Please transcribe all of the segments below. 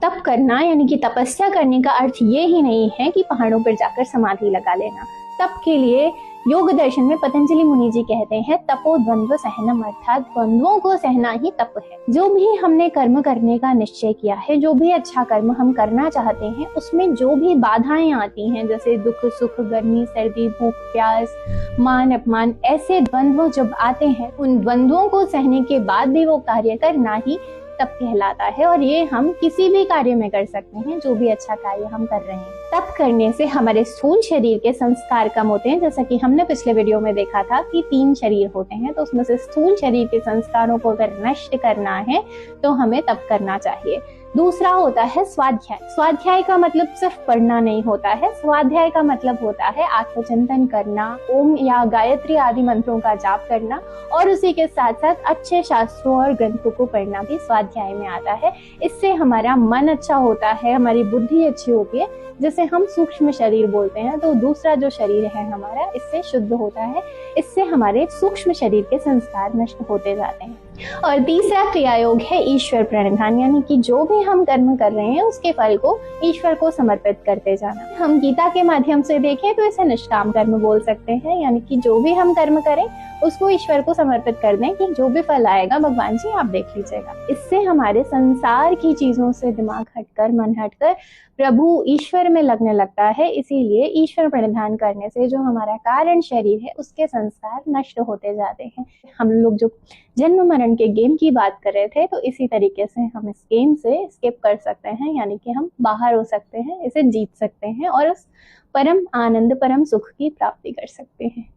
तप करना यानी कि तपस्या करने का अर्थ ये ही नहीं है कि पहाड़ों पर जाकर समाधि लगा लेना। तप के लिए योग दर्शन में पतंजलि मुनि जी कहते हैं तपो द्वंद्व सहनम, अर्थात द्वंद्वों को सहना ही तप है। जो भी हमने कर्म करने का निश्चय किया है, जो भी अच्छा कर्म हम करना चाहते हैं, उसमें जो भी बाधाएं आती हैं, जैसे दुख सुख, गर्मी सर्दी, भूख प्यास, मान अपमान, ऐसे द्वंद्व जब आते हैं, उन द्वंद्वों को सहने के बाद भी वो कार्य करना ही तप कहलाता है। और ये हम किसी भी कार्य में कर सकते हैं, जो भी अच्छा कार्य हम कर रहे हैं। तप करने से हमारे स्थूल शरीर के संस्कार कम होते हैं। जैसा कि हमने पिछले वीडियो में देखा था कि 3 शरीर होते हैं, तो उसमें से स्थूल शरीर के संस्कारों को अगर नष्ट करना है तो हमें तप करना चाहिए। दूसरा होता है स्वाध्याय। स्वाध्याय का मतलब सिर्फ पढ़ना नहीं होता है। स्वाध्याय का मतलब होता है आत्मचिंतन करना, ओम या गायत्री आदि मंत्रों का जाप करना, और उसी के साथ साथ अच्छे शास्त्रों और ग्रंथों को पढ़ना भी स्वाध्याय में आता है। इससे हमारा मन अच्छा होता है, हमारी बुद्धि अच्छी होती है, जिसे हम सूक्ष्म शरीर बोलते हैं। तो दूसरा जो शरीर है हमारा, इससे शुद्ध होता है। इससे हमारे सूक्ष्म शरीर के संस्कार नष्ट होते जाते हैं। और तीसरा क्रिया योग है ईश्वर प्रणिधान, यानी कि जो भी हम कर्म कर रहे हैं उसके फल को ईश्वर को समर्पित करते जाना। हम गीता के माध्यम से देखें तो इसे निष्काम कर्म बोल सकते हैं, यानी कि जो भी हम कर्म करें उसको ईश्वर को समर्पित कर दें कि जो भी फल आएगा भगवान जी आप देख लीजिएगा। इससे हमारे संसार की चीजों से दिमाग हटकर, मन हटकर प्रभु ईश्वर में लगने लगता है। इसीलिए ईश्वर प्रणिधान करने से जो हमारा कारण शरीर है उसके संस्कार नष्ट होते जाते हैं। हम लोग जो जन्म मरण के गेम की बात कर रहे थे, तो इसी तरीके से हम इस गेम से स्किप कर सकते हैं, यानी कि हम बाहर हो सकते हैं, इसे जीत सकते हैं और उस परम आनंद, परम सुख की प्राप्ति कर सकते हैं।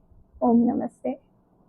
ओम नमस्ते।